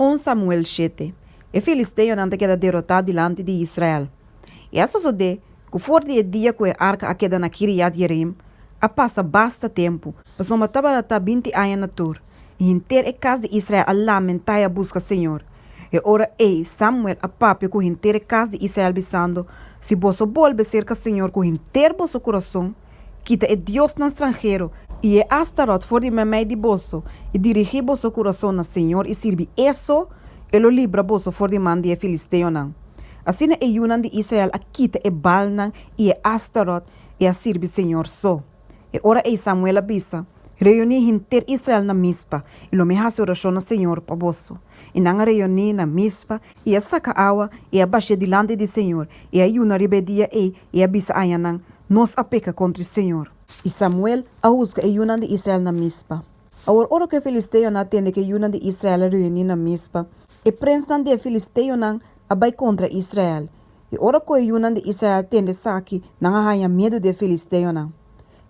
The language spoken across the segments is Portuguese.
1 Samuel 7. E filisteo não queda derrotado diante de Israel. E essa só de que for de dia que a arca queda na Kiriat Jearim, a passa basta tempo, mas uma tabarata 20 anos na tur. E inteira a casa de Israel a lamentar e a busca Senhor. E ora Samuel a papi com inteira a casa de Israel bisando, se você volve cerca Senhor com inteiro vosso coração, quita é Deus no estrangeiro, e é Astarot for de memei de vosso, e dirigir vosso coração na Senhor e servir isso, e lo libra vosso for de mandi e filisteo não. Assim é Yunan de Israel a quita é Balnan e é Astarot e a servir Senhor só. E ora Samuel abisa, reunir inter Israel na mispa, e lo me hace oração na Senhor para vosso. E não reunir na mispa, e a saca água, e a baixa dilante de Senhor, e a Yuna ribedia e abisa ayanang, nos apeca contra o Senhor. E Samuel a usga e Yunan de Israel na mispa. Ora que filisteo na tende que Yunan de Israel reunir na mispa, e prensan de filisteo nang abai contra Israel. E ora que Yunan de Israel tende saki, nang ahaya medo de filisteo nang.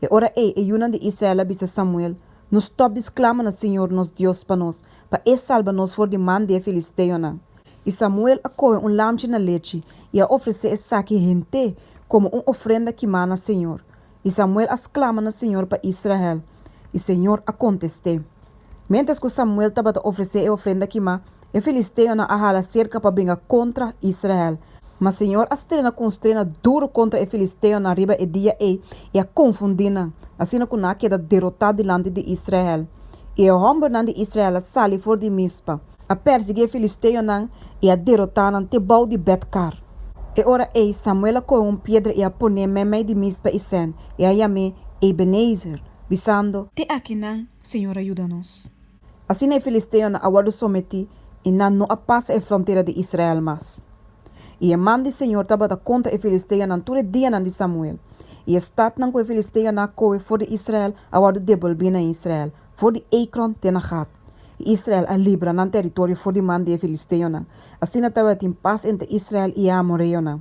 E ora Yunan de Israel abisa Samuel, nos stop disclama na Senhor nos Deus para nós, para salva nos for de man de filisteo nang. E Samuel acoe lamche na leite, e a oferecer saki gente, como ofrenda que mana Senhor. E Samuel exclama na Senhor para Israel. E Senhor a conteste. Mientras que Samuel estava a oferecer a ofrenda que ma, e filisteo na ahala cerca para brincar contra Israel. Mas Senhor a estrena constrena duro contra o filisteo na riba e dia e a confundina. Assim que na queda derrotado diante de Israel. E o homem de Israel a sali for de mispa. A perseguir o filisteo na e a derrotar na te bau de Betcar. E ora Samuel com pedra e a pone memei de mispa e sen, e a yame Ebenezer, bisando, te aqui não, Senhor ajuda-nos. Assim o filisteo na aguardo someti, e não a passa a fronteira de Israel mais. E a mão de Senhor estava contra o filisteo na todo dia de Samuel. E a estat não com o filisteo na coe for de Israel, aguardo devolver na Israel, for de Ekron tenachat. Israel a libra no território for de man de filisteo na. Assim estava em paz entre Israel e Amorreo na.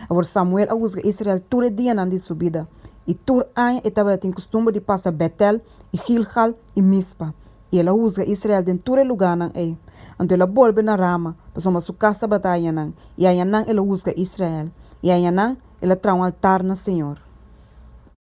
Agora Samuel a usga Israel todo dia de subida. E todo ano estava em costume de passar Betel, e Gilgal e Mispa. E ela usga Israel em todo lugar na e. Então ela volve na Rama, para uma sucasta batalha na. E aí ela usga Israel. E aí ela trau um altar na Senhor.